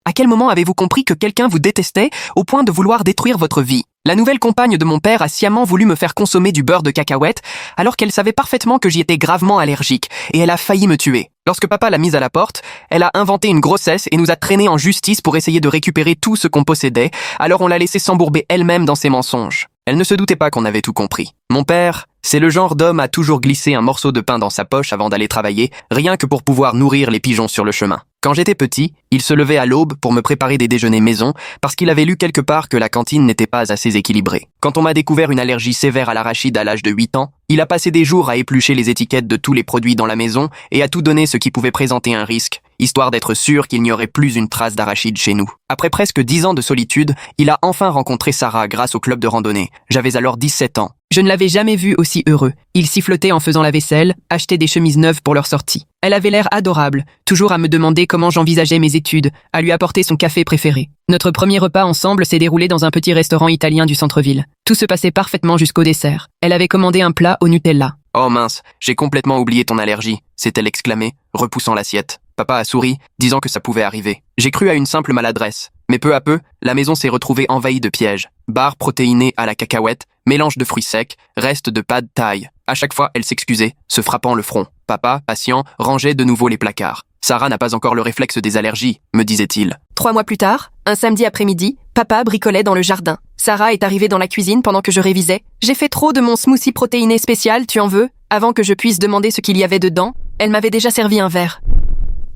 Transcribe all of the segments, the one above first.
À quel moment avez-vous compris que quelqu'un vous détestait au point de vouloir détruire votre vie? La nouvelle compagne de mon père a sciemment voulu me faire consommer du beurre de cacahuète alors qu'elle savait parfaitement que j'y étais gravement allergique et elle a failli me tuer. Lorsque papa l'a mise à la porte, elle a inventé une grossesse et nous a traînés en justice pour essayer de récupérer tout ce qu'on possédait, alors on l'a laissée s'embourber elle-même dans ses mensonges. Elle ne se doutait pas qu'on avait tout compris. Mon père, c'est le genre d'homme à toujours glisser un morceau de pain dans sa poche avant d'aller travailler, rien que pour pouvoir nourrir les pigeons sur le chemin. Quand j'étais petit, il se levait à l'aube pour me préparer des déjeuners maison parce qu'il avait lu quelque part que la cantine n'était pas assez équilibrée. Quand on m'a découvert une allergie sévère à l'arachide à l'âge de 8 ans, il a passé des jours à éplucher les étiquettes de tous les produits dans la maison et à tout donner ce qui pouvait présenter un risque, histoire d'être sûr qu'il n'y aurait plus une trace d'arachide chez nous. Après presque 10 ans de solitude, il a enfin rencontré Sarah grâce au club de randonnée. J'avais alors 17 ans. Je ne l'avais jamais vu aussi heureux. Il sifflotait en faisant la vaisselle, achetait des chemises neuves pour leur sortie. Elle avait l'air adorable, toujours à me demander comment j'envisageais mes études, à lui apporter son café préféré. Notre premier repas ensemble s'est déroulé dans un petit restaurant italien du centre-ville. Tout se passait parfaitement jusqu'au dessert. Elle avait commandé un plat au Nutella. « Oh mince, j'ai complètement oublié ton allergie », s'est-elle exclamée, repoussant l'assiette. Papa a souri, disant que ça pouvait arriver. J'ai cru à une simple maladresse. Mais peu à peu, la maison s'est retrouvée envahie de pièges. Barres protéinées à la cacahuète, mélange de fruits secs, restes de pad thai. À chaque fois, elle s'excusait, se frappant le front. Papa, patient, rangeait de nouveau les placards. Sarah n'a pas encore le réflexe des allergies, me disait-il. 3 mois plus tard, un samedi après-midi, papa bricolait dans le jardin. Sarah est arrivée dans la cuisine pendant que je révisais. J'ai fait trop de mon smoothie protéiné spécial, tu en veux? Avant que je puisse demander ce qu'il y avait dedans, elle m'avait déjà servi un verre.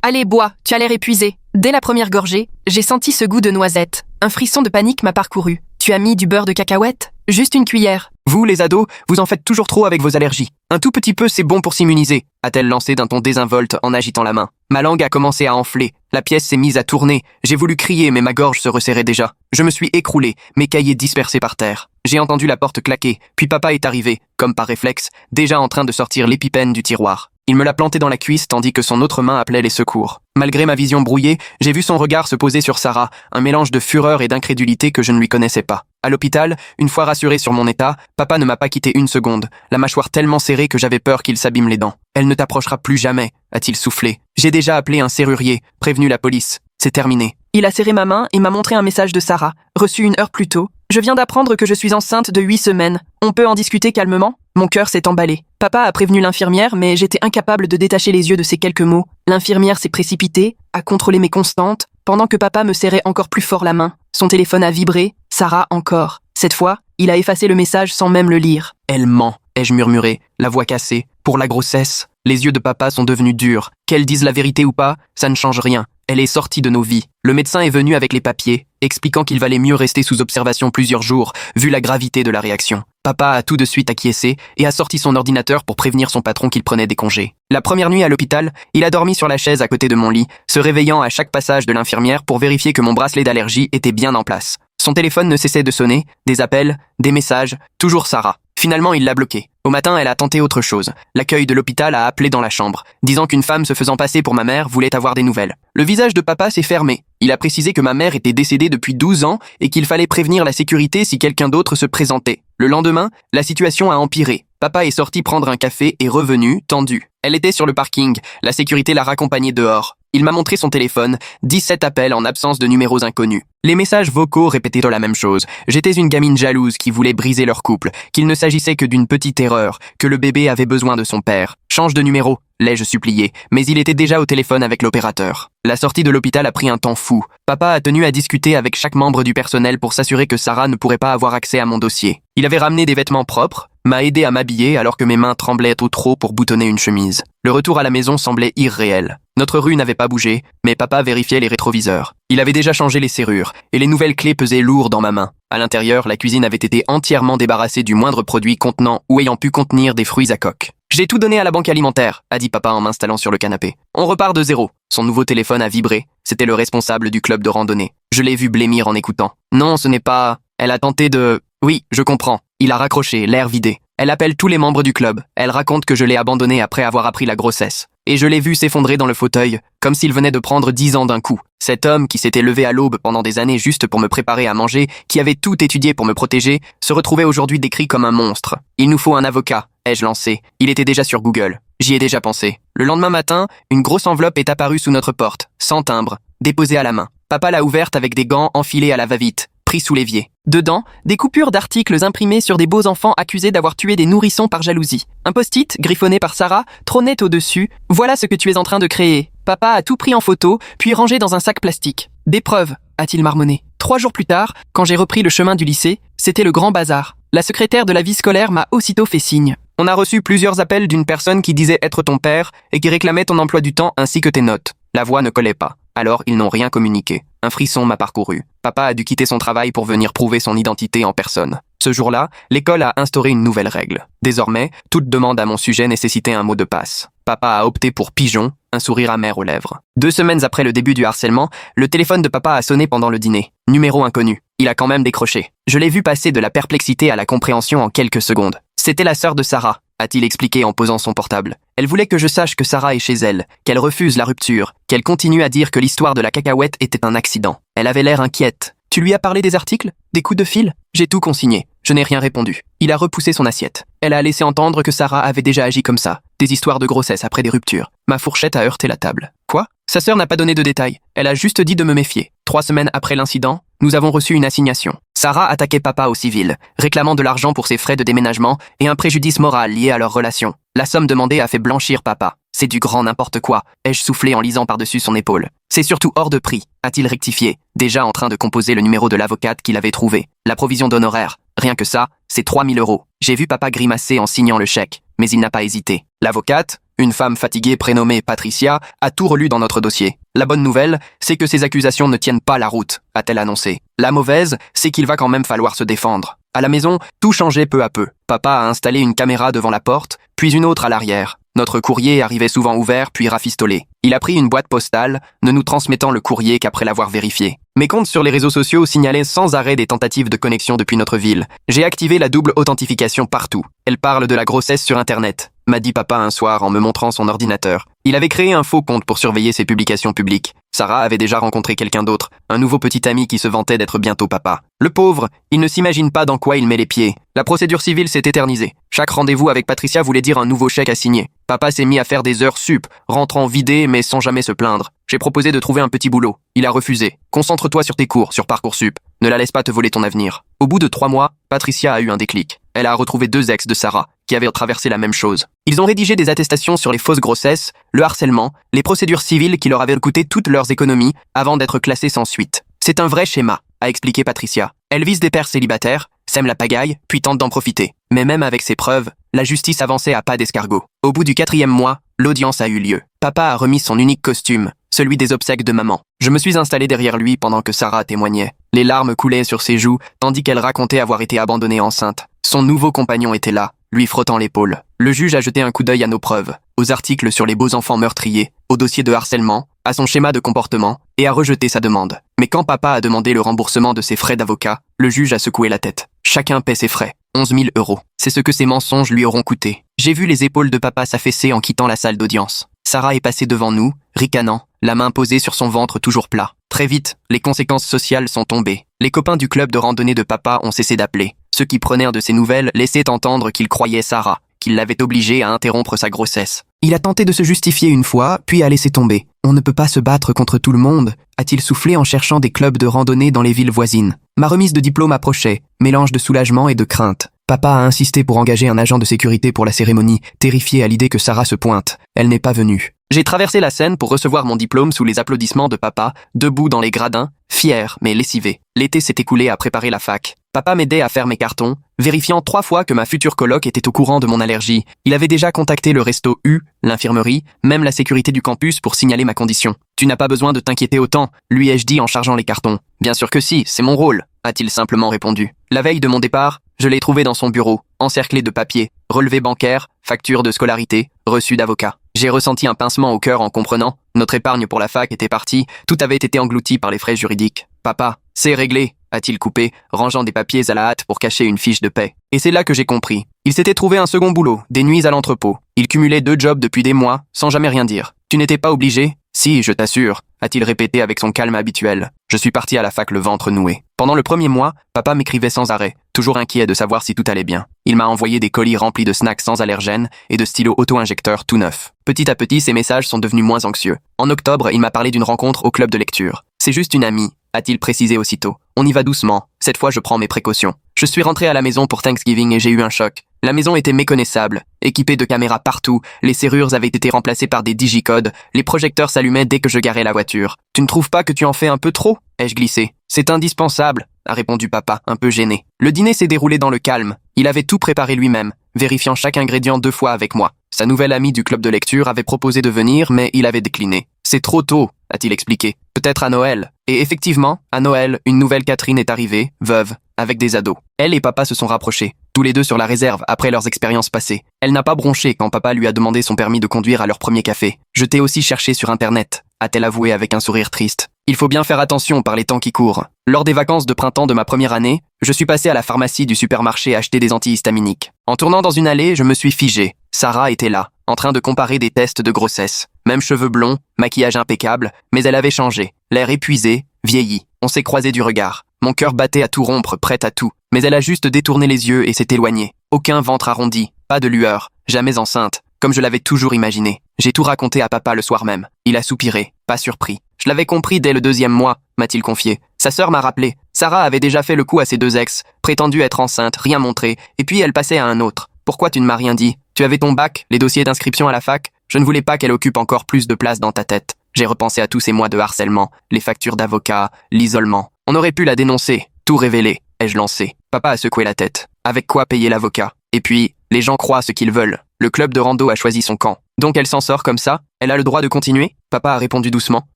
Allez, bois, tu as l'air épuisé. Dès la première gorgée, j'ai senti ce goût de noisette. Un frisson de panique m'a parcouru. Tu as mis du beurre de cacahuète? Juste une cuillère. Vous, les ados, vous en faites toujours trop avec vos allergies. Un tout petit peu, c'est bon pour s'immuniser, a-t-elle lancé d'un ton désinvolte en agitant la main. Ma langue a commencé à enfler. La pièce s'est mise à tourner. J'ai voulu crier, mais ma gorge se resserrait déjà. Je me suis écroulé, mes cahiers dispersés par terre. J'ai entendu la porte claquer, puis papa est arrivé, comme par réflexe, déjà en train de sortir l'épipène du tiroir. Il me l'a planté dans la cuisse tandis que son autre main appelait les secours. Malgré ma vision brouillée, j'ai vu son regard se poser sur Sarah, un mélange de fureur et d'incrédulité que je ne lui connaissais pas. À l'hôpital, une fois rassuré sur mon état, papa ne m'a pas quitté une seconde, la mâchoire tellement serrée que j'avais peur qu'il s'abîme les dents. Elle ne t'approchera plus jamais, a-t-il soufflé. J'ai déjà appelé un serrurier, prévenu la police. C'est terminé. Il a serré ma main et m'a montré un message de Sarah, reçu 1 heure plus tôt. Je viens d'apprendre que je suis enceinte de 8 semaines. On peut en discuter calmement? Mon cœur s'est emballé. Papa a prévenu l'infirmière, mais j'étais incapable de détacher les yeux de ces quelques mots. L'infirmière s'est précipitée, a contrôlé mes constantes, pendant que papa me serrait encore plus fort la main. Son téléphone a vibré, Sarah encore. Cette fois, il a effacé le message sans même le lire. Elle ment, ai-je murmuré, la voix cassée. Pour la grossesse, les yeux de papa sont devenus durs. Qu'elle dise la vérité ou pas, ça ne change rien. Elle est sortie de nos vies. Le médecin est venu avec les papiers, expliquant qu'il valait mieux rester sous observation plusieurs jours, vu la gravité de la réaction. Papa a tout de suite acquiescé et a sorti son ordinateur pour prévenir son patron qu'il prenait des congés. La première nuit à l'hôpital, il a dormi sur la chaise à côté de mon lit, se réveillant à chaque passage de l'infirmière pour vérifier que mon bracelet d'allergie était bien en place. Son téléphone ne cessait de sonner, des appels, des messages, toujours Sarah. Finalement, il l'a bloqué. Au matin, elle a tenté autre chose. L'accueil de l'hôpital a appelé dans la chambre, disant qu'une femme se faisant passer pour ma mère voulait avoir des nouvelles. Le visage de papa s'est fermé. Il a précisé que ma mère était décédée depuis 12 ans et qu'il fallait prévenir la sécurité si quelqu'un d'autre se présentait. Le lendemain, la situation a empiré. Papa est sorti prendre un café et revenu, tendu. Elle était sur le parking, la sécurité l'a raccompagnée dehors. Il m'a montré son téléphone, 17 appels en absence de numéros inconnus. Les messages vocaux répétaient la même chose. J'étais une gamine jalouse qui voulait briser leur couple, qu'il ne s'agissait que d'une petite erreur, que le bébé avait besoin de son père. Change de numéro, l'ai-je supplié, mais il était déjà au téléphone avec l'opérateur. La sortie de l'hôpital a pris un temps fou. Papa a tenu à discuter avec chaque membre du personnel pour s'assurer que Sarah ne pourrait pas avoir accès à mon dossier. Il avait ramené des vêtements propres, m'a aidé à m'habiller alors que mes mains tremblaient au trop pour boutonner une chemise. Le retour à la maison semblait irréel. Notre rue n'avait pas bougé, mais papa vérifiait les rétroviseurs. Il avait déjà changé les serrures, et les nouvelles clés pesaient lourd dans ma main. À l'intérieur, la cuisine avait été entièrement débarrassée du moindre produit contenant ou ayant pu contenir des fruits à coque. « J'ai tout donné à la banque alimentaire », a dit papa en m'installant sur le canapé. « On repart de zéro. » Son nouveau téléphone a vibré. C'était le responsable du club de randonnée. Je l'ai vu blêmir en écoutant. « Non, ce n'est pas... » Elle a tenté de... « Oui, je comprends. » Il a raccroché, l'air vidé. Elle appelle tous les membres du club. Elle raconte que je l'ai abandonné après avoir appris la grossesse. Et je l'ai vu s'effondrer dans le fauteuil, comme s'il venait de prendre 10 ans d'un coup. Cet homme qui s'était levé à l'aube pendant des années juste pour me préparer à manger, qui avait tout étudié pour me protéger, se retrouvait aujourd'hui décrit comme un monstre. Il nous faut un avocat, ai-je lancé. Il était déjà sur Google. J'y ai déjà pensé. Le lendemain matin, une grosse enveloppe est apparue sous notre porte, sans timbre, déposée à la main. Papa l'a ouverte avec des gants enfilés à la va-vite, pris sous l'évier. Dedans, des coupures d'articles imprimés sur des beaux enfants accusés d'avoir tué des nourrissons par jalousie. Un post-it, griffonné par Sarah, trônait au-dessus. Voilà ce que tu es en train de créer. Papa a tout pris en photo, puis rangé dans un sac plastique. Des preuves, a-t-il marmonné. 3 jours plus tard, quand j'ai repris le chemin du lycée, c'était le grand bazar. La secrétaire de la vie scolaire m'a aussitôt fait signe. On a reçu plusieurs appels d'une personne qui disait être ton père et qui réclamait ton emploi du temps ainsi que tes notes. La voix ne collait pas. Alors, ils n'ont rien communiqué. Un frisson m'a parcouru. Papa a dû quitter son travail pour venir prouver son identité en personne. Ce jour-là, l'école a instauré une nouvelle règle. Désormais, toute demande à mon sujet nécessitait un mot de passe. Papa a opté pour pigeon, un sourire amer aux lèvres. 2 semaines après le début du harcèlement, le téléphone de papa a sonné pendant le dîner. Numéro inconnu. Il a quand même décroché. Je l'ai vu passer de la perplexité à la compréhension en quelques secondes. C'était la sœur de Sarah, a-t-il expliqué en posant son portable. Elle voulait que je sache que Sarah est chez elle, qu'elle refuse la rupture, qu'elle continue à dire que l'histoire de la cacahuète était un accident. Elle avait l'air inquiète. Tu lui as parlé des articles? Des coups de fil? J'ai tout consigné. Je n'ai rien répondu. Il a repoussé son assiette. Elle a laissé entendre que Sarah avait déjà agi comme ça. Des histoires de grossesse après des ruptures. Ma fourchette a heurté la table. Quoi? Sa sœur n'a pas donné de détails. Elle a juste dit de me méfier. 3 semaines après l'incident, nous avons reçu une assignation. Sarah attaquait papa au civil, réclamant de l'argent pour ses frais de déménagement et un préjudice moral lié à leur relation. La somme demandée a fait blanchir papa. C'est du grand n'importe quoi, ai-je soufflé en lisant par-dessus son épaule. C'est surtout hors de prix, a-t-il rectifié, déjà en train de composer le numéro de l'avocate qu'il avait trouvé. La provision d'honoraires, rien que ça, c'est 3 000 €. J'ai vu papa grimacer en signant le chèque, mais il n'a pas hésité. L'avocate, une femme fatiguée prénommée Patricia, a tout relu dans notre dossier. La bonne nouvelle, c'est que ces accusations ne tiennent pas la route, a-t-elle annoncé. La mauvaise, c'est qu'il va quand même falloir se défendre. À la maison, tout changeait peu à peu. Papa a installé une caméra devant la porte, puis une autre à l'arrière. Notre courrier arrivait souvent ouvert puis rafistolé. Il a pris une boîte postale, ne nous transmettant le courrier qu'après l'avoir vérifié. Mes comptes sur les réseaux sociaux signalaient sans arrêt des tentatives de connexion depuis notre ville. J'ai activé la double authentification partout. Elle parle de la grossesse sur Internet, m'a dit papa un soir en me montrant son ordinateur. Il avait créé un faux compte pour surveiller ses publications publiques. Sarah avait déjà rencontré quelqu'un d'autre, un nouveau petit ami qui se vantait d'être bientôt papa. Le pauvre, il ne s'imagine pas dans quoi il met les pieds. La procédure civile s'est éternisée. Chaque rendez-vous avec Patricia voulait dire un nouveau chèque à signer. Papa s'est mis à faire des heures sup, rentrant vidé mais sans jamais se plaindre. J'ai proposé de trouver un petit boulot. Il a refusé. Concentre-toi sur tes cours, sur Parcoursup. Ne la laisse pas te voler ton avenir. Au bout de 3 mois, Patricia a eu un déclic. Elle a retrouvé 2 ex de Sarah, qui avaient traversé la même chose. Ils ont rédigé des attestations sur les fausses grossesses, le harcèlement, les procédures civiles qui leur avaient coûté toutes leurs économies avant d'être classés sans suite. C'est un vrai schéma, a expliqué Patricia. Elle vise des pères célibataires, sème la pagaille, puis tente d'en profiter. Mais même avec ces preuves, la justice avançait à pas d'escargot. Au bout du 4e mois, l'audience a eu lieu. Papa a remis son unique costume, celui des obsèques de maman. Je me suis installé derrière lui pendant que Sarah témoignait. Les larmes coulaient sur ses joues, tandis qu'elle racontait avoir été abandonnée enceinte. Son nouveau compagnon était là, lui frottant l'épaule. Le juge a jeté un coup d'œil à nos preuves, aux articles sur les beaux enfants meurtriers, au dossier de harcèlement, à son schéma de comportement, et a rejeté sa demande. Mais quand papa a demandé le remboursement de ses frais d'avocat, le juge a secoué la tête. Chacun paie ses frais. 11 000 €. C'est ce que ces mensonges lui auront coûté. J'ai vu les épaules de papa s'affaisser en quittant la salle d'audience. Sarah est passée devant nous, ricanant, la main posée sur son ventre toujours plat. Très vite, les conséquences sociales sont tombées. Les copains du club de randonnée de papa ont cessé d'appeler. Ceux qui prenaient de ses nouvelles laissaient entendre qu'ils croyaient Sarah, qu'il l'avait obligée à interrompre sa grossesse. Il a tenté de se justifier une fois, puis a laissé tomber. On ne peut pas se battre contre tout le monde, a-t-il soufflé en cherchant des clubs de randonnée dans les villes voisines. Ma remise de diplôme approchait, mélange de soulagement et de crainte. Papa a insisté pour engager un agent de sécurité pour la cérémonie, terrifié à l'idée que Sarah se pointe. Elle n'est pas venue. J'ai traversé la scène pour recevoir mon diplôme sous les applaudissements de papa, debout dans les gradins, fier mais lessivé. L'été s'est écoulé à préparer la fac. Papa m'aidait à faire mes cartons, vérifiant 3 fois que ma future coloc était au courant de mon allergie. Il avait déjà contacté le resto U, l'infirmerie, même la sécurité du campus pour signaler ma condition. Tu n'as pas besoin de t'inquiéter autant, lui ai-je dit en chargeant les cartons. Bien sûr que si, c'est mon rôle, a-t-il simplement répondu. La veille de mon départ, je l'ai trouvé dans son bureau, encerclé de papiers, relevés bancaires, factures de scolarité, reçus d'avocat. J'ai ressenti un pincement au cœur en comprenant. Notre épargne pour la fac était partie, tout avait été englouti par les frais juridiques. Papa, c'est réglé, a-t-il coupé, rangeant des papiers à la hâte pour cacher une fiche de paie. Et c'est là que j'ai compris. Il s'était trouvé un second boulot, des nuits à l'entrepôt. Il cumulait 2 jobs depuis des mois, sans jamais rien dire. Tu n'étais pas obligé? Si, je t'assure, a-t-il répété avec son calme habituel. Je suis parti à la fac le ventre noué. Pendant le 1er mois, papa m'écrivait sans arrêt, toujours inquiet de savoir si tout allait bien. Il m'a envoyé des colis remplis de snacks sans allergènes et de stylos auto-injecteurs tout neufs. Petit à petit, ses messages sont devenus moins anxieux. En octobre, il m'a parlé d'une rencontre au club de lecture. C'est juste une amie, a-t-il précisé aussitôt. On y va doucement. Cette fois, je prends mes précautions. Je suis rentré à la maison pour Thanksgiving et j'ai eu un choc. La maison était méconnaissable, équipée de caméras partout, les serrures avaient été remplacées par des digicodes, les projecteurs s'allumaient dès que je garais la voiture. « Tu ne trouves pas que tu en fais un peu trop ?» ai-je glissé. « C'est indispensable », a répondu papa, un peu gêné. Le dîner s'est déroulé dans le calme. Il avait tout préparé lui-même, vérifiant chaque ingrédient 2 fois avec moi. Sa nouvelle amie du club de lecture avait proposé de venir, mais il avait décliné. « C'est trop tôt », a-t-il expliqué. « Peut-être à Noël. » Et effectivement, à Noël, une nouvelle Catherine est arrivée, veuve, avec des ados. Elle et papa se sont rapprochés, tous les deux sur la réserve après leurs expériences passées. Elle n'a pas bronché quand papa lui a demandé son permis de conduire à leur premier café. « Je t'ai aussi cherché sur Internet », a-t-elle avoué avec un sourire triste. Il faut bien faire attention par les temps qui courent. Lors des vacances de printemps de ma première année, je suis passé à la pharmacie du supermarché acheter des antihistaminiques. En tournant dans une allée, je me suis figé. Sarah était là, en train de comparer des tests de grossesse. Même cheveux blonds, maquillage impeccable, mais elle avait changé. L'air épuisé, vieilli. On s'est croisés du regard. Mon cœur battait à tout rompre, prête à tout. Mais elle a juste détourné les yeux et s'est éloignée. Aucun ventre arrondi, pas de lueur, jamais enceinte, comme je l'avais toujours imaginé. J'ai tout raconté à papa le soir même. Il a soupiré, pas surpris. Je l'avais compris dès le 2e mois, m'a-t-il confié. Sa sœur m'a rappelé. Sarah avait déjà fait le coup à ses 2 ex, prétendu être enceinte, rien montré, et puis elle passait à un autre. Pourquoi tu ne m'as rien dit? Tu avais ton bac, les dossiers d'inscription à la fac? Je ne voulais pas qu'elle occupe encore plus de place dans ta tête. J'ai repensé à tous ces mois de harcèlement, les factures d'avocat, l'isolement. On aurait pu la dénoncer, tout révéler, ai-je lancé. Papa a secoué la tête. Avec quoi payer l'avocat? Et puis, les gens croient ce qu'ils veulent. Le club de rando a choisi son camp. Donc elle s'en sort comme ça? Elle a le droit de continuer? Papa a répondu doucement.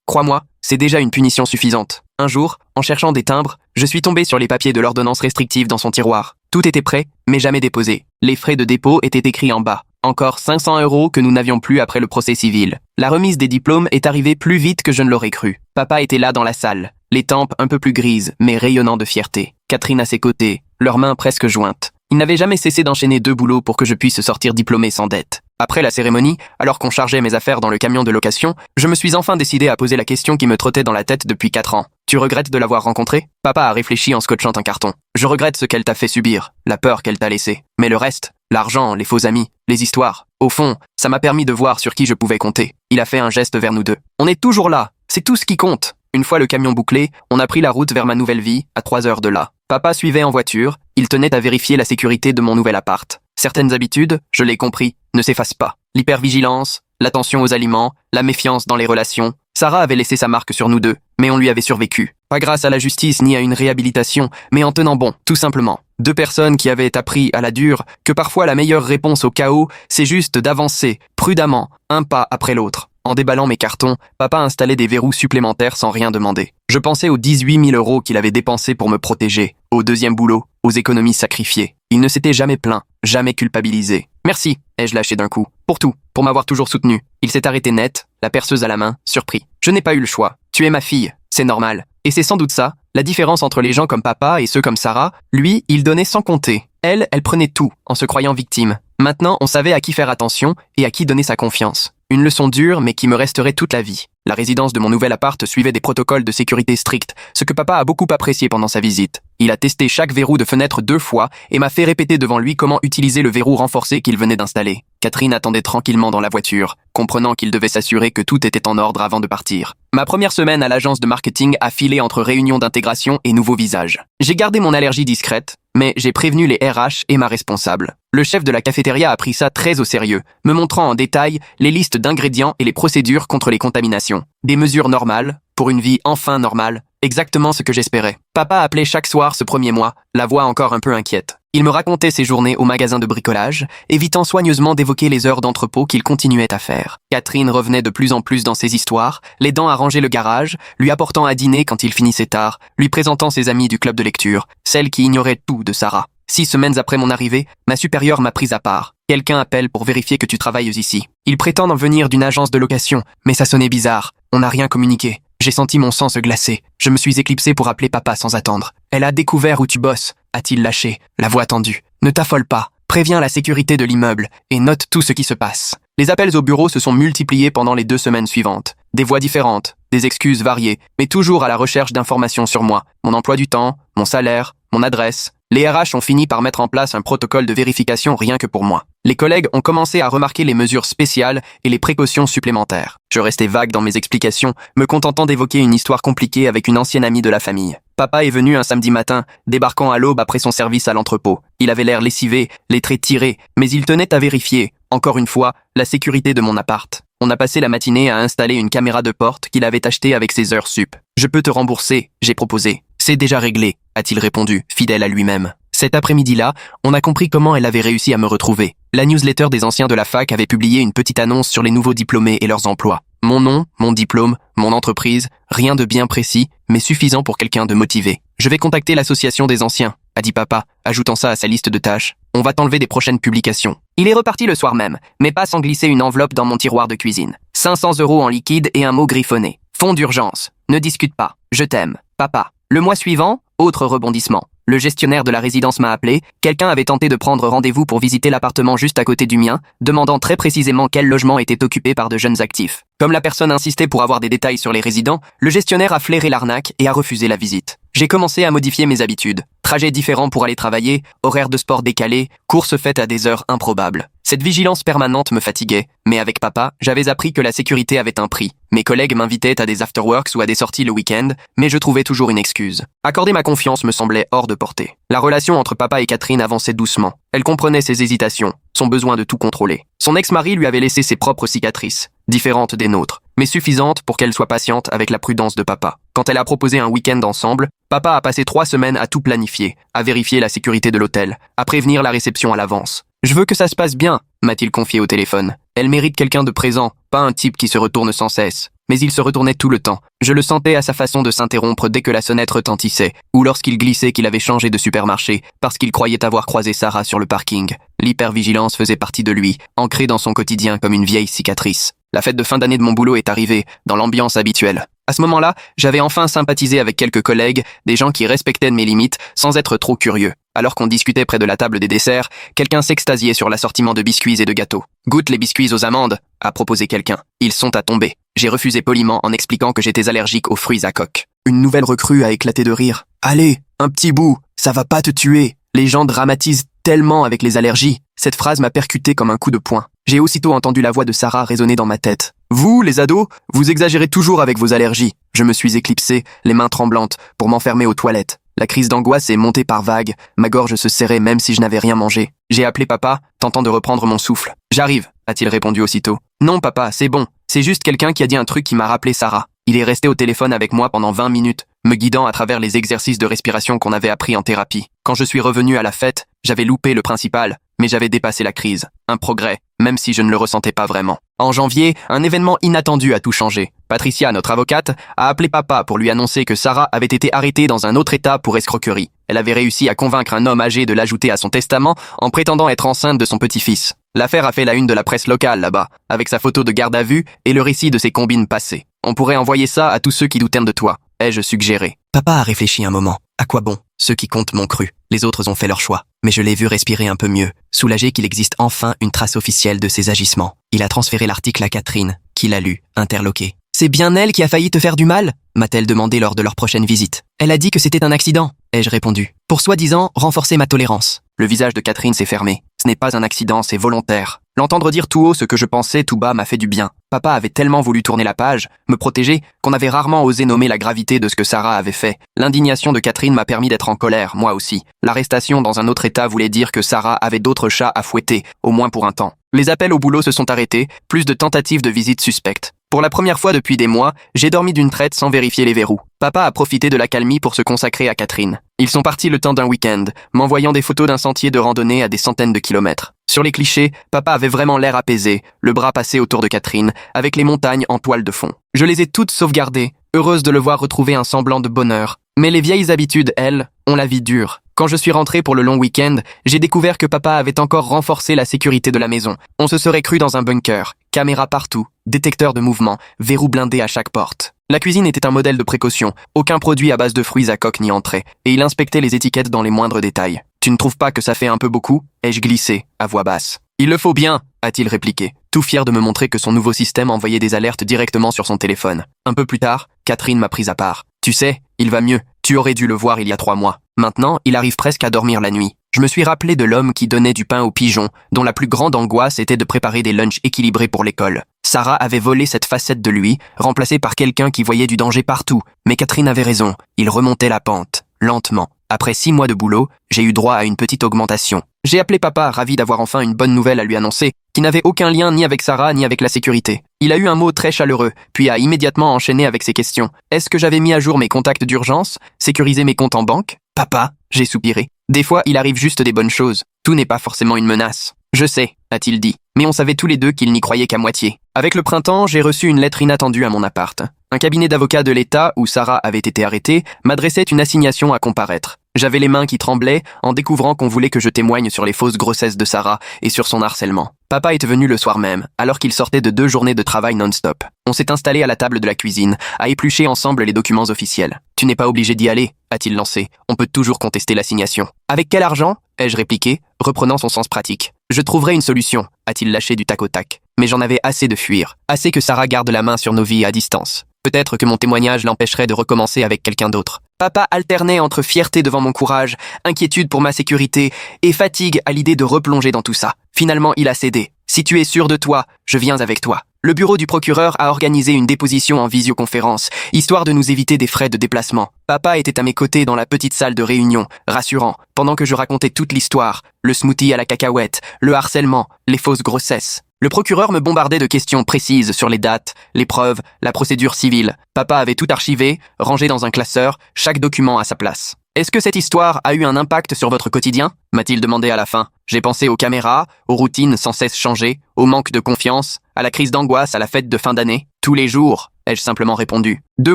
Crois-moi, c'est déjà une punition suffisante. Un jour, en cherchant des timbres, je suis tombé sur les papiers de l'ordonnance restrictive dans son tiroir. Tout était prêt, mais jamais déposé. Les frais de dépôt étaient écrits en bas. Encore 500 € que nous n'avions plus après le procès civil. La remise des diplômes est arrivée plus vite que je ne l'aurais cru. Papa était là dans la salle, les tempes un peu plus grises, mais rayonnant de fierté. Catherine à ses côtés, leurs mains presque jointes. Il n'avait jamais cessé d'enchaîner 2 boulots pour que je puisse sortir diplômé sans dette. Après la cérémonie, alors qu'on chargeait mes affaires dans le camion de location, je me suis enfin décidé à poser la question qui me trottait dans la tête depuis 4 ans. Tu regrettes de l'avoir rencontrée? Papa a réfléchi en scotchant un carton. Je regrette ce qu'elle t'a fait subir, la peur qu'elle t'a laissée. Mais le reste, l'argent, les faux amis, les histoires, au fond, ça m'a permis de voir sur qui je pouvais compter. Il a fait un geste vers nous deux. On est toujours là, c'est tout ce qui compte. Une fois le camion bouclé, on a pris la route vers ma nouvelle vie, à 3 heures de là. Papa suivait en voiture, il tenait à vérifier la sécurité de mon nouvel appart. Certaines habitudes, je l'ai compris, ne s'effacent pas. L'hypervigilance, l'attention aux aliments, la méfiance dans les relations. Sarah avait laissé sa marque sur nous deux, mais on lui avait survécu. Pas grâce à la justice ni à une réhabilitation, mais en tenant bon, tout simplement. 2 personnes qui avaient appris à la dure que parfois la meilleure réponse au chaos, c'est juste d'avancer, prudemment, un pas après l'autre. En déballant mes cartons, papa installait des verrous supplémentaires sans rien demander. Je pensais aux 18 000 € qu'il avait dépensés pour me protéger, au 2e boulot, aux économies sacrifiées. Il ne s'était jamais plaint, jamais culpabilisé. Merci, ai-je lâché d'un coup. Pour tout, pour m'avoir toujours soutenu. Il s'est arrêté net, la perceuse à la main, surpris. Je n'ai pas eu le choix. Tu es ma fille, c'est normal. Et c'est sans doute ça, la différence entre les gens comme papa et ceux comme Sarah. Lui, il donnait sans compter. Elle prenait tout, en se croyant victime. Maintenant, on savait à qui faire attention et à qui donner sa confiance. Une leçon dure, mais qui me resterait toute la vie. La résidence de mon nouvel appart suivait des protocoles de sécurité stricts, ce que papa a beaucoup apprécié pendant sa visite. Il a testé chaque verrou de fenêtre 2 fois et m'a fait répéter devant lui comment utiliser le verrou renforcé qu'il venait d'installer. Catherine attendait tranquillement dans la voiture, comprenant qu'il devait s'assurer que tout était en ordre avant de partir. Ma première semaine à l'agence de marketing a filé entre réunions d'intégration et nouveaux visages. J'ai gardé mon allergie discrète, mais j'ai prévenu les RH et ma responsable. Le chef de la cafétéria a pris ça très au sérieux, me montrant en détail les listes d'ingrédients et les procédures contre les contaminations. Des mesures normales, pour une vie enfin normale, exactement ce que j'espérais. Papa appelait chaque soir ce premier mois, la voix encore un peu inquiète. Il me racontait ses journées au magasin de bricolage, évitant soigneusement d'évoquer les heures d'entrepôt qu'il continuait à faire. Catherine revenait de plus en plus dans ses histoires, l'aidant à ranger le garage, lui apportant à dîner quand il finissait tard, lui présentant ses amies du club de lecture, celle qui ignorait tout de Sarah. 6 semaines après mon arrivée, ma supérieure m'a prise à part. Quelqu'un appelle pour vérifier que tu travailles ici. Il prétend en venir d'une agence de location, mais ça sonnait bizarre. On n'a rien communiqué. J'ai senti mon sang se glacer. Je me suis éclipsé pour appeler papa sans attendre. Elle a découvert où tu bosses, a-t-il lâché, la voix tendue. Ne t'affole pas. Préviens la sécurité de l'immeuble et note tout ce qui se passe. Les appels au bureau se sont multipliés pendant les 2 semaines suivantes. Des voix différentes, des excuses variées, mais toujours à la recherche d'informations sur moi. Mon emploi du temps, mon salaire, mon adresse, Les RH ont fini par mettre en place un protocole de vérification rien que pour moi. Les collègues ont commencé à remarquer les mesures spéciales et les précautions supplémentaires. Je restais vague dans mes explications, me contentant d'évoquer une histoire compliquée avec une ancienne amie de la famille. Papa est venu un samedi matin, débarquant à l'aube après son service à l'entrepôt. Il avait l'air lessivé, les traits tirés, mais il tenait à vérifier, encore une fois, la sécurité de mon appart. On a passé la matinée à installer une caméra de porte qu'il avait achetée avec ses heures sup. « Je peux te rembourser », j'ai proposé. « C'est déjà réglé », a-t-il répondu, fidèle à lui-même. Cet après-midi-là, on a compris comment elle avait réussi à me retrouver. La newsletter des anciens de la fac avait publié une petite annonce sur les nouveaux diplômés et leurs emplois. Mon nom, mon diplôme, mon entreprise, rien de bien précis, mais suffisant pour quelqu'un de motivé. « Je vais contacter l'association des anciens », a dit papa, ajoutant ça à sa liste de tâches. « On va t'enlever des prochaines publications. » Il est reparti le soir même, mais pas sans glisser une enveloppe dans mon tiroir de cuisine. 500 € en liquide et un mot griffonné. Fonds d'urgence. Ne discute pas. Je t'aime. Papa. Le mois suivant, autre rebondissement. Le gestionnaire de la résidence m'a appelé, quelqu'un avait tenté de prendre rendez-vous pour visiter l'appartement juste à côté du mien, demandant très précisément quel logement était occupé par de jeunes actifs. Comme la personne insistait pour avoir des détails sur les résidents, le gestionnaire a flairé l'arnaque et a refusé la visite. J'ai commencé à modifier mes habitudes. Trajets différents pour aller travailler, horaires de sport décalés, courses faites à des heures improbables. Cette vigilance permanente me fatiguait, mais avec papa, j'avais appris que la sécurité avait un prix. Mes collègues m'invitaient à des afterworks ou à des sorties le week-end, mais je trouvais toujours une excuse. Accorder ma confiance me semblait hors de portée. La relation entre papa et Catherine avançait doucement. Elle comprenait ses hésitations, son besoin de tout contrôler. Son ex-mari lui avait laissé ses propres cicatrices, différentes des nôtres, mais suffisantes pour qu'elle soit patiente avec la prudence de papa. Quand elle a proposé un week-end ensemble, papa a passé 3 semaines à tout planifier, à vérifier la sécurité de l'hôtel, à prévenir la réception à l'avance. « Je veux que ça se passe bien », m'a-t-il confié au téléphone. Elle mérite quelqu'un de présent, pas un type qui se retourne sans cesse. Mais il se retournait tout le temps. Je le sentais à sa façon de s'interrompre dès que la sonnette retentissait, ou lorsqu'il glissait qu'il avait changé de supermarché, parce qu'il croyait avoir croisé Sarah sur le parking. L'hypervigilance faisait partie de lui, ancrée dans son quotidien comme une vieille cicatrice. La fête de fin d'année de mon boulot est arrivée, dans l'ambiance habituelle. À ce moment-là, j'avais enfin sympathisé avec quelques collègues, des gens qui respectaient mes limites, sans être trop curieux. Alors qu'on discutait près de la table des desserts, quelqu'un s'extasiait sur l'assortiment de biscuits et de gâteaux. « Goûte les biscuits aux amandes », a proposé quelqu'un. Ils sont à tomber. J'ai refusé poliment en expliquant que j'étais allergique aux fruits à coque. Une nouvelle recrue a éclaté de rire. « Allez, un petit bout, ça va pas te tuer. Les gens dramatisent tellement avec les allergies. » Cette phrase m'a percuté comme un coup de poing. J'ai aussitôt entendu la voix de Sarah résonner dans ma tête. « Vous, les ados, vous exagérez toujours avec vos allergies. » Je me suis éclipsé, les mains tremblantes, pour m'enfermer aux toilettes. La crise d'angoisse est montée par vagues, ma gorge se serrait même si je n'avais rien mangé. J'ai appelé papa, tentant de reprendre mon souffle. « J'arrive », a-t-il répondu aussitôt. « Non papa, c'est bon, c'est juste quelqu'un qui a dit un truc qui m'a rappelé Sarah. » Il est resté au téléphone avec moi pendant 20 minutes, me guidant à travers les exercices de respiration qu'on avait appris en thérapie. Quand je suis revenu à la fête, j'avais loupé le principal, mais j'avais dépassé la crise. Un progrès, même si je ne le ressentais pas vraiment. En janvier, un événement inattendu a tout changé. Patricia, notre avocate, a appelé papa pour lui annoncer que Sarah avait été arrêtée dans un autre état pour escroquerie. Elle avait réussi à convaincre un homme âgé de l'ajouter à son testament en prétendant être enceinte de son petit-fils. L'affaire a fait la une de la presse locale là-bas, avec sa photo de garde à vue et le récit de ses combines passées. On pourrait envoyer ça à tous ceux qui doutèrent de toi, ai-je suggéré. Papa a réfléchi un moment. À quoi bon? Ceux qui comptent m'ont cru. Les autres ont fait leur choix. Mais je l'ai vu respirer un peu mieux, soulagé qu'il existe enfin une trace officielle de ses agissements. Il a transféré l'article à Catherine, qui l'a lu, interloqué. « C'est bien elle qui a failli te faire du mal ?» m'a-t-elle demandé lors de leur prochaine visite. « Elle a dit que c'était un accident », ai-je répondu. Pour soi-disant renforcer ma tolérance. Le visage de Catherine s'est fermé. Ce n'est pas un accident, c'est volontaire. L'entendre dire tout haut ce que je pensais tout bas m'a fait du bien. Papa avait tellement voulu tourner la page, me protéger, qu'on avait rarement osé nommer la gravité de ce que Sarah avait fait. L'indignation de Catherine m'a permis d'être en colère, moi aussi. L'arrestation dans un autre état voulait dire que Sarah avait d'autres chats à fouetter, au moins pour un temps. Les appels au boulot se sont arrêtés, plus de tentatives de visites suspectes. Pour la première fois depuis des mois, j'ai dormi d'une traite sans vérifier les verrous. Papa a profité de l'accalmie pour se consacrer à Catherine. Ils sont partis le temps d'un week-end, m'envoyant des photos d'un sentier de randonnée à des centaines de kilomètres. Sur les clichés, papa avait vraiment l'air apaisé, le bras passé autour de Catherine, avec les montagnes en toile de fond. Je les ai toutes sauvegardées, heureuse de le voir retrouver un semblant de bonheur. Mais les vieilles habitudes, elles, ont la vie dure. Quand je suis rentré pour le long week-end, j'ai découvert que papa avait encore renforcé la sécurité de la maison. On se serait cru dans un bunker, caméras partout, détecteurs de mouvement, verrous blindés à chaque porte. La cuisine était un modèle de précaution, aucun produit à base de fruits à coque n'y entrait, et il inspectait les étiquettes dans les moindres détails. « Tu ne trouves pas que ça fait un peu beaucoup ?» ai-je glissé, à voix basse. « Il le faut bien !» a-t-il répliqué, tout fier de me montrer que son nouveau système envoyait des alertes directement sur son téléphone. Un peu plus tard, Catherine m'a pris à part. « Tu sais, il va mieux. Tu aurais dû le voir il y a 3 mois. Maintenant, il arrive presque à dormir la nuit. Je me suis rappelé de l'homme qui donnait du pain aux pigeons, dont la plus grande angoisse était de préparer des lunchs équilibrés pour l'école. Sarah avait volé cette facette de lui, remplacée par quelqu'un qui voyait du danger partout. Mais Catherine avait raison, il remontait la pente, lentement. Après 6 mois de boulot, j'ai eu droit à une petite augmentation. J'ai appelé papa, ravi d'avoir enfin une bonne nouvelle à lui annoncer, qui n'avait aucun lien ni avec Sarah ni avec la sécurité. Il a eu un mot très chaleureux, puis a immédiatement enchaîné avec ses questions. Est-ce que j'avais mis à jour mes contacts d'urgence, sécurisé mes comptes en banque? Papa, j'ai soupiré. Des fois, il arrive juste des bonnes choses. Tout n'est pas forcément une menace. Je sais, a-t-il dit, mais on savait tous les deux qu'il n'y croyait qu'à moitié. Avec le printemps, j'ai reçu une lettre inattendue à mon appart. Un cabinet d'avocats de l'État, où Sarah avait été arrêtée, m'adressait une assignation à comparaître. J'avais les mains qui tremblaient en découvrant qu'on voulait que je témoigne sur les fausses grossesses de Sarah et sur son harcèlement. Papa est venu le soir même, alors qu'il sortait de 2 journées de travail non-stop. On s'est installé à la table de la cuisine, à éplucher ensemble les documents officiels. « Tu n'es pas obligé d'y aller », a-t-il lancé. « On peut toujours contester l'assignation. »« Avec quel argent ?» ai-je répliqué, reprenant son sens pratique. « Je trouverai une solution », a-t-il lâché du tac au tac. Mais j'en avais assez de fuir, assez que Sarah garde la main sur nos vies à distance. Peut-être que mon témoignage l'empêcherait de recommencer avec quelqu'un d'autre. Papa alternait entre fierté devant mon courage, inquiétude pour ma sécurité et fatigue à l'idée de replonger dans tout ça. Finalement, il a cédé. Si tu es sûr de toi, je viens avec toi. Le bureau du procureur a organisé une déposition en visioconférence, histoire de nous éviter des frais de déplacement. Papa était à mes côtés dans la petite salle de réunion, rassurant, pendant que je racontais toute l'histoire, le smoothie à la cacahuète, le harcèlement, les fausses grossesses. Le procureur me bombardait de questions précises sur les dates, les preuves, la procédure civile. Papa avait tout archivé, rangé dans un classeur, chaque document à sa place. « Est-ce que cette histoire a eu un impact sur votre quotidien ?» m'a-t-il demandé à la fin. J'ai pensé aux caméras, aux routines sans cesse changées, au manque de confiance, à la crise d'angoisse à la fête de fin d'année. « Tous les jours », ai-je simplement répondu. 2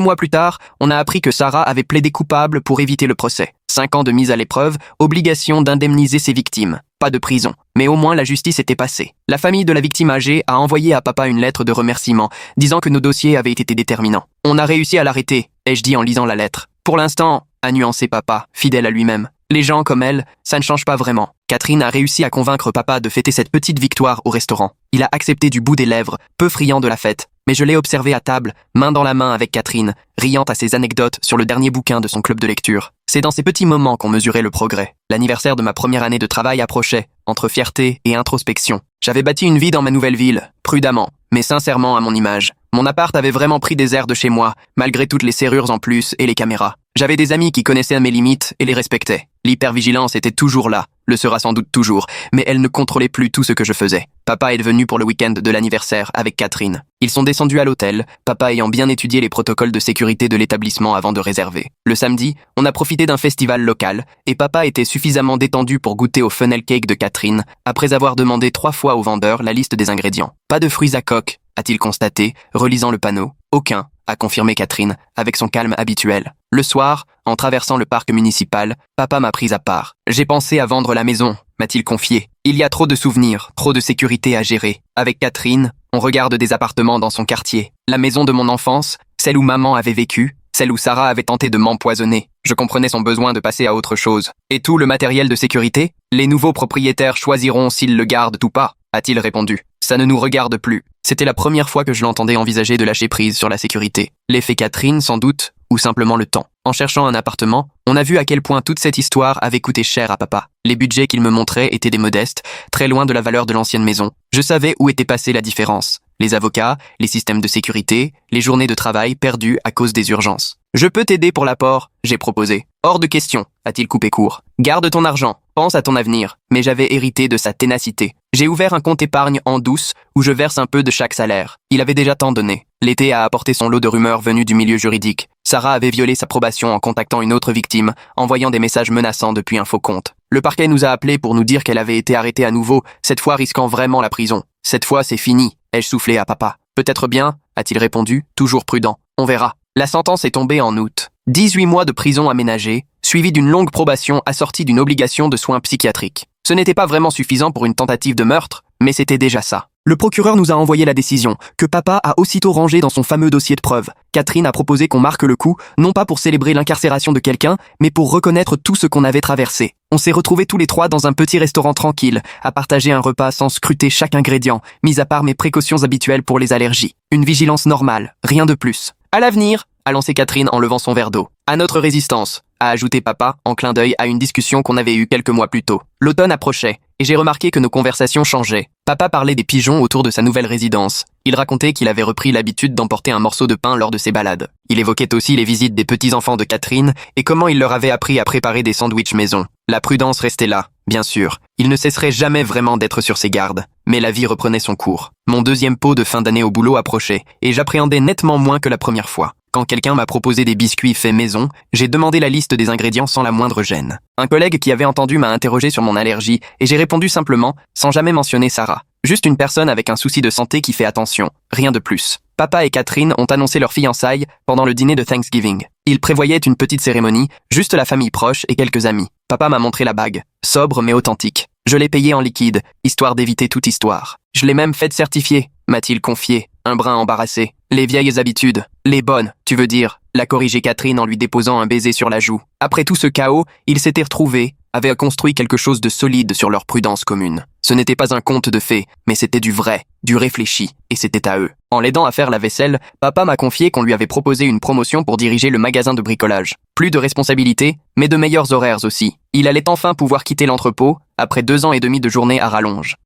mois plus tard, on a appris que Sarah avait plaidé coupable pour éviter le procès. 5 ans de mise à l'épreuve, obligation d'indemniser ses victimes. Pas de prison, mais au moins la justice était passée. La famille de la victime âgée a envoyé à papa une lettre de remerciement, disant que nos dossiers avaient été déterminants. On a réussi à l'arrêter, ai-je dit en lisant la lettre. Pour l'instant, a nuancé papa, fidèle à lui-même. Les gens comme elle, ça ne change pas vraiment. Catherine a réussi à convaincre papa de fêter cette petite victoire au restaurant. Il a accepté du bout des lèvres, peu friand de la fête. Mais je l'ai observé à table, main dans la main avec Catherine, riant à ses anecdotes sur le dernier bouquin de son club de lecture. C'est dans ces petits moments qu'on mesurait le progrès. L'anniversaire de ma première année de travail approchait, entre fierté et introspection. J'avais bâti une vie dans ma nouvelle ville, prudemment, mais sincèrement à mon image. Mon appart avait vraiment pris des airs de chez moi, malgré toutes les serrures en plus et les caméras. J'avais des amis qui connaissaient mes limites et les respectaient. L'hypervigilance était toujours là, le sera sans doute toujours, mais elle ne contrôlait plus tout ce que je faisais. Papa est venu pour le week-end de l'anniversaire avec Catherine. Ils sont descendus à l'hôtel, papa ayant bien étudié les protocoles de sécurité de l'établissement avant de réserver. Le samedi, on a profité d'un festival local, et papa était suffisamment détendu pour goûter au funnel cake de Catherine, après avoir demandé 3 fois au vendeur la liste des ingrédients. Pas de fruits à coque, a-t-il constaté, relisant le panneau. Aucun, a confirmé Catherine, avec son calme habituel. Le soir, en traversant le parc municipal, papa m'a pris à part. J'ai pensé à vendre la maison, m'a-t-il confié. Il y a trop de souvenirs, trop de sécurité à gérer. Avec Catherine, on regarde des appartements dans son quartier. La maison de mon enfance, celle où maman avait vécu, celle où Sarah avait tenté de m'empoisonner. Je comprenais son besoin de passer à autre chose. Et tout le matériel de sécurité? Les nouveaux propriétaires choisiront s'ils le gardent ou pas, a-t-il répondu. Ça ne nous regarde plus. C'était la première fois que je l'entendais envisager de lâcher prise sur la sécurité. L'effet Catherine, sans doute, ou simplement le temps. En cherchant un appartement, on a vu à quel point toute cette histoire avait coûté cher à papa. Les budgets qu'il me montrait étaient des modestes, très loin de la valeur de l'ancienne maison. Je savais où était passée la différence. Les avocats, les systèmes de sécurité, les journées de travail perdues à cause des urgences. Je peux t'aider pour l'apport, j'ai proposé. Hors de question, a-t-il coupé court. Garde ton argent, pense à ton avenir. Mais j'avais hérité de sa ténacité. J'ai ouvert un compte épargne en douce où je verse un peu de chaque salaire. Il avait déjà tant donné. L'été a apporté son lot de rumeurs venues du milieu juridique. Sarah avait violé sa probation en contactant une autre victime, envoyant des messages menaçants depuis un faux compte. Le parquet nous a appelés pour nous dire qu'elle avait été arrêtée à nouveau, cette fois risquant vraiment la prison. Cette fois, c'est fini, ai-je soufflé à papa. Peut-être bien, a-t-il répondu, toujours prudent. On verra. La sentence est tombée en août. 18 mois de prison aménagée, suivie d'une longue probation assortie d'une obligation de soins psychiatriques. Ce n'était pas vraiment suffisant pour une tentative de meurtre, mais c'était déjà ça. Le procureur nous a envoyé la décision, que papa a aussitôt rangée dans son fameux dossier de preuves. Catherine a proposé qu'on marque le coup, non pas pour célébrer l'incarcération de quelqu'un, mais pour reconnaître tout ce qu'on avait traversé. On s'est retrouvés tous les 3 dans un petit restaurant tranquille, à partager un repas sans scruter chaque ingrédient, mis à part mes précautions habituelles pour les allergies. Une vigilance normale, rien de plus. À l'avenir, a lancé Catherine en levant son verre d'eau. À notre résistance, a ajouté papa en clin d'œil à une discussion qu'on avait eue quelques mois plus tôt. L'automne approchait, et j'ai remarqué que nos conversations changeaient. Papa parlait des pigeons autour de sa nouvelle résidence. Il racontait qu'il avait repris l'habitude d'emporter un morceau de pain lors de ses balades. Il évoquait aussi les visites des petits-enfants de Catherine et comment il leur avait appris à préparer des sandwichs maison. La prudence restait là, bien sûr. Il ne cesserait jamais vraiment d'être sur ses gardes. Mais la vie reprenait son cours. Mon deuxième pot de fin d'année au boulot approchait, et j'appréhendais nettement moins que la première fois. Quand quelqu'un m'a proposé des biscuits faits maison, j'ai demandé la liste des ingrédients sans la moindre gêne. Un collègue qui avait entendu m'a interrogé sur mon allergie, et j'ai répondu simplement, sans jamais mentionner Sarah. Juste une personne avec un souci de santé qui fait attention, rien de plus. Papa et Catherine ont annoncé leur fiançailles pendant le dîner de Thanksgiving. Ils prévoyaient une petite cérémonie, juste la famille proche et quelques amis. Papa m'a montré la bague, sobre mais authentique. Je l'ai payée en liquide, histoire d'éviter toute histoire. Je l'ai même faite certifier, m'a-t-il confié, un brin embarrassé. Les vieilles habitudes, les bonnes, tu veux dire, l'a corrigé Catherine en lui déposant un baiser sur la joue. Après tout ce chaos, ils s'étaient retrouvés, avaient construit quelque chose de solide sur leur prudence commune. Ce n'était pas un conte de fées, mais c'était du vrai, du réfléchi, et c'était à eux. En l'aidant à faire la vaisselle, papa m'a confié qu'on lui avait proposé une promotion pour diriger le magasin de bricolage. Plus de responsabilités, mais de meilleurs horaires aussi. Il allait enfin pouvoir quitter l'entrepôt, après 2 ans et demi de journée à rallonge.